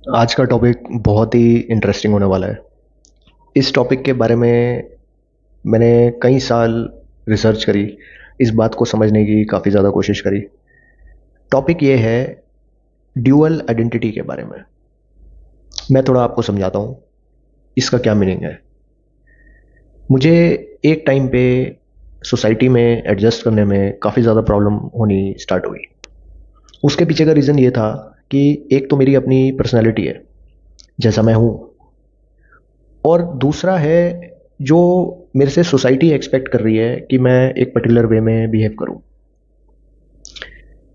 आज का टॉपिक बहुत ही इंटरेस्टिंग होने वाला है। इस टॉपिक के बारे में मैंने कई साल रिसर्च करी, इस बात को समझने की काफ़ी ज़्यादा कोशिश करी। टॉपिक ये है ड्यूअल आइडेंटिटी के बारे में। मैं थोड़ा आपको समझाता हूँ इसका क्या मीनिंग है। मुझे एक टाइम पे सोसाइटी में एडजस्ट करने में काफ़ी ज़्यादा प्रॉब्लम होनी स्टार्ट हुई। उसके पीछे का रीज़न ये था कि एक तो मेरी अपनी पर्सनैलिटी है, जैसा मैं हूँ, और दूसरा है जो मेरे से सोसाइटी एक्सपेक्ट कर रही है कि मैं एक पर्टिकुलर वे में बिहेव करूं।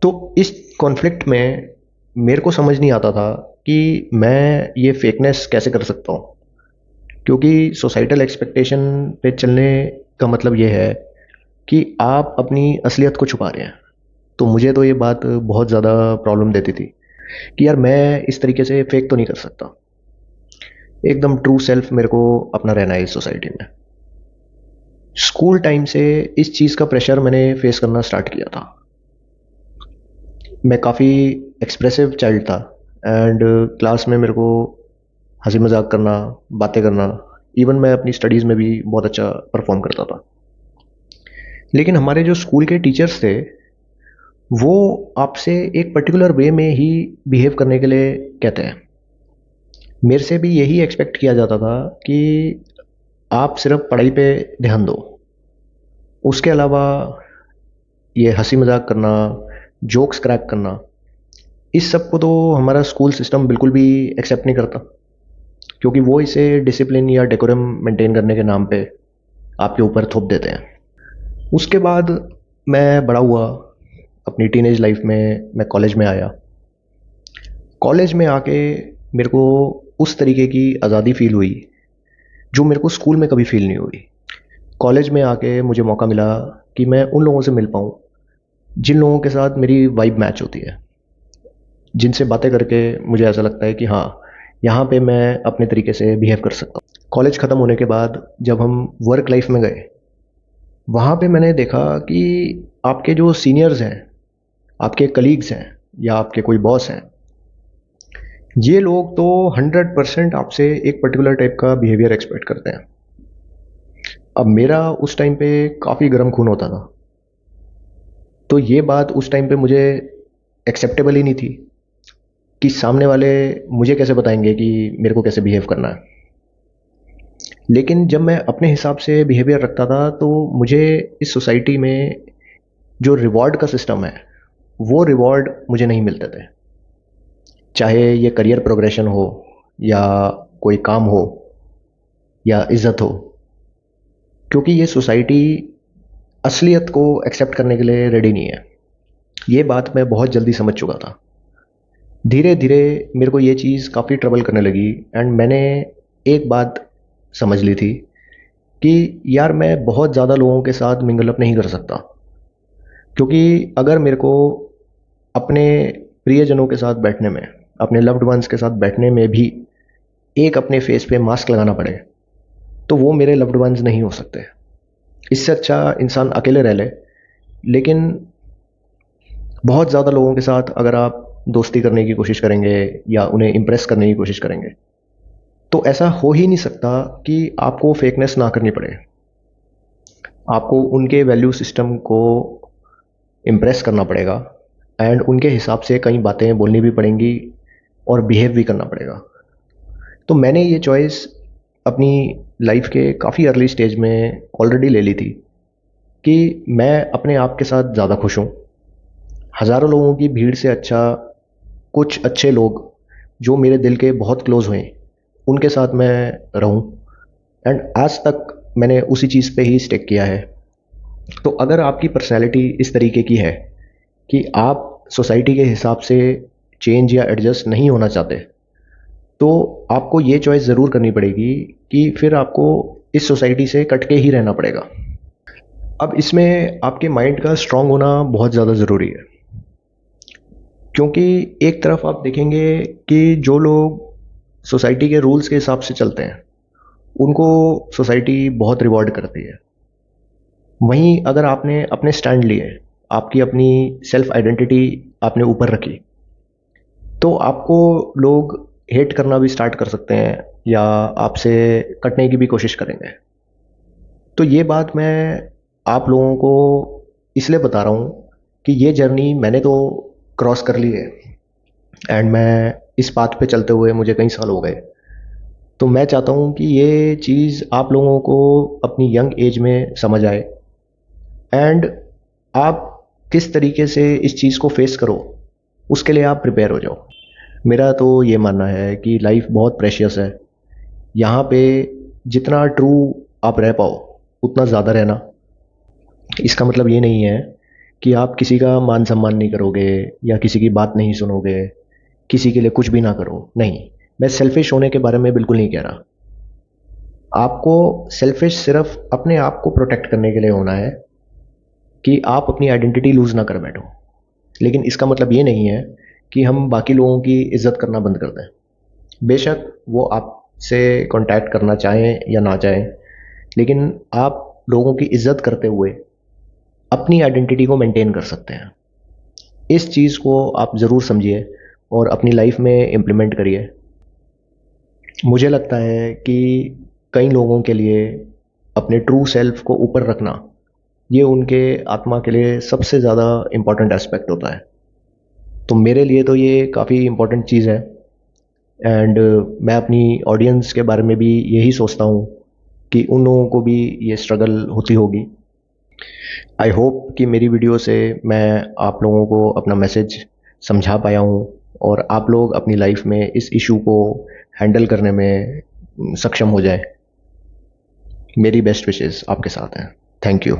तो इस कॉन्फ्लिक्ट में मेरे को समझ नहीं आता था कि मैं ये फेकनेस कैसे कर सकता हूँ, क्योंकि सोसाइटल एक्सपेक्टेशन पे चलने का मतलब ये है कि आप अपनी असलियत को छुपा रहे हैं। तो मुझे तो ये बात बहुत ज़्यादा प्रॉब्लम देती थी कि यार मैं इस तरीके से फेक तो नहीं कर सकता। एकदम ट्रू सेल्फ मेरे को अपना रहना है इस सोसाइटी में। स्कूल टाइम से इस चीज़ का प्रेशर मैंने फेस करना स्टार्ट किया था। मैं काफ़ी एक्सप्रेसिव चाइल्ड था एंड क्लास में मेरे को हंसी मजाक करना, बातें करना, इवन मैं अपनी स्टडीज़ में भी बहुत अच्छा परफॉर्म करता था। लेकिन हमारे जो स्कूल के टीचर्स थे वो आपसे एक पर्टिकुलर वे में ही बिहेव करने के लिए कहते हैं। मेरे से भी यही एक्सपेक्ट किया जाता था कि आप सिर्फ पढ़ाई पे ध्यान दो, उसके अलावा ये हंसी मजाक करना, जोक्स क्रैक करना, इस सब को तो हमारा स्कूल सिस्टम बिल्कुल भी एक्सेप्ट नहीं करता, क्योंकि वो इसे डिसिप्लिन या डेकोरम मेंटेन करने के नाम पे आपके ऊपर थोप देते हैं। उसके बाद मैं बड़ा हुआ, अपनी टीनेज लाइफ में मैं कॉलेज में आया। कॉलेज में आके मेरे को उस तरीके की आज़ादी फील हुई जो मेरे को स्कूल में कभी फील नहीं हुई। कॉलेज में आके मुझे मौका मिला कि मैं उन लोगों से मिल पाऊँ जिन लोगों के साथ मेरी वाइब मैच होती है, जिनसे बातें करके मुझे ऐसा लगता है कि हाँ, यहाँ पे मैं अपने तरीके से बिहेव कर सकता हूँ। कॉलेज ख़त्म होने के बाद जब हम वर्क लाइफ में गए, वहाँ पे मैंने देखा कि आपके जो सीनियर्स हैं, आपके कलीग्स हैं या आपके कोई बॉस हैं, ये लोग तो 100% आपसे एक पर्टिकुलर टाइप का बिहेवियर एक्सपेक्ट करते हैं। अब मेरा उस टाइम पे काफ़ी गर्म खून होता था, तो ये बात उस टाइम पे मुझे एक्सेप्टेबल ही नहीं थी कि सामने वाले मुझे कैसे बताएंगे कि मेरे को कैसे बिहेव करना है। लेकिन जब मैं अपने हिसाब से बिहेवियर रखता था तो मुझे इस सोसाइटी में जो रिवॉर्ड का सिस्टम है वो रिवॉर्ड मुझे नहीं मिलते थे, चाहे ये करियर प्रोग्रेशन हो या कोई काम हो या इज्जत हो, क्योंकि ये सोसाइटी असलियत को एक्सेप्ट करने के लिए रेडी नहीं है। ये बात मैं बहुत जल्दी समझ चुका था। धीरे धीरे मेरे को ये चीज़ काफ़ी ट्रबल करने लगी एंड मैंने एक बात समझ ली थी कि यार मैं बहुत ज़्यादा लोगों के साथ मिंगल अप नहीं कर सकता, क्योंकि अगर मेरे को अपने प्रियजनों के साथ बैठने में, अपने लव्ड वंस के साथ बैठने में भी एक अपने फेस पे मास्क लगाना पड़े, तो वो मेरे लव्ड वंस नहीं हो सकते। इससे अच्छा इंसान अकेले रह ले। लेकिन बहुत ज़्यादा लोगों के साथ अगर आप दोस्ती करने की कोशिश करेंगे या उन्हें इम्प्रेस करने की कोशिश करेंगे, तो ऐसा हो ही नहीं सकता कि आपको फेकनेस ना करनी पड़े। आपको उनके वैल्यू सिस्टम को इम्प्रेस करना पड़ेगा एंड उनके हिसाब से कई बातें बोलनी भी पड़ेंगी और बिहेव भी करना पड़ेगा। तो मैंने ये चॉइस अपनी लाइफ के काफ़ी अर्ली स्टेज में ऑलरेडी ले ली थी कि मैं अपने आप के साथ ज़्यादा खुश हूँ। हज़ारों लोगों की भीड़ से अच्छा कुछ अच्छे लोग जो मेरे दिल के बहुत क्लोज हुए, उनके साथ मैं रहूं, एंड आज तक मैंने उसी चीज़ पे ही स्टिक किया है। तो अगर आपकी पर्सनैलिटी इस तरीके की है कि आप सोसाइटी के हिसाब से चेंज या एडजस्ट नहीं होना चाहते, तो आपको ये चॉइस ज़रूर करनी पड़ेगी कि फिर आपको इस सोसाइटी से कट के ही रहना पड़ेगा। अब इसमें आपके माइंड का स्ट्रांग होना बहुत ज़्यादा ज़रूरी है, क्योंकि एक तरफ आप देखेंगे कि जो लोग सोसाइटी के रूल्स के हिसाब से चलते हैं उनको सोसाइटी बहुत रिवॉर्ड करती है। वहीं अगर आपने अपने स्टैंड लिए, आपकी अपनी सेल्फ आइडेंटिटी आपने ऊपर रखी, तो आपको लोग हेट करना भी स्टार्ट कर सकते हैं या आपसे कटने की भी कोशिश करेंगे। तो ये बात मैं आप लोगों को इसलिए बता रहा हूँ कि ये जर्नी मैंने तो क्रॉस कर ली है एंड मैं इस पाथ पे चलते हुए मुझे कई साल हो गए। तो मैं चाहता हूँ कि ये चीज़ आप लोगों को अपनी यंग एज में समझ आए एंड आप किस तरीके से इस चीज़ को फेस करो उसके लिए आप प्रिपेयर हो जाओ। मेरा तो ये मानना है कि लाइफ बहुत प्रेशियस है। यहाँ पे जितना ट्रू आप रह पाओ उतना ज़्यादा रहना। इसका मतलब ये नहीं है कि आप किसी का मान सम्मान नहीं करोगे या किसी की बात नहीं सुनोगे, किसी के लिए कुछ भी ना करो, नहीं। मैं सेल्फिश होने के बारे में बिल्कुल नहीं कह रहा। आपको सेल्फिश सिर्फ अपने आप को प्रोटेक्ट करने के लिए होना है कि आप अपनी आइडेंटिटी लूज़ ना कर बैठो। लेकिन इसका मतलब ये नहीं है कि हम बाकी लोगों की इज्जत करना बंद कर दें। बेशक वो आपसे कांटेक्ट करना चाहें या ना चाहें, लेकिन आप लोगों की इज्जत करते हुए अपनी आइडेंटिटी को मेंटेन कर सकते हैं। इस चीज़ को आप ज़रूर समझिए और अपनी लाइफ में इम्प्लीमेंट करिए। मुझे लगता है कि कई लोगों के लिए अपने ट्रू सेल्फ को ऊपर रखना, ये उनके आत्मा के लिए सबसे ज़्यादा इम्पोर्टेंट एस्पेक्ट होता है। तो मेरे लिए तो ये काफ़ी इम्पोर्टेंट चीज़ है एंड मैं अपनी ऑडियंस के बारे में भी यही सोचता हूँ कि उन लोगों को भी ये स्ट्रगल होती होगी। आई होप कि मेरी वीडियो से मैं आप लोगों को अपना मैसेज समझा पाया हूँ और आप लोग अपनी लाइफ में इस इशू को हैंडल करने में सक्षम हो जाएं। मेरी बेस्ट विशेस आपके साथ हैं। Thank you.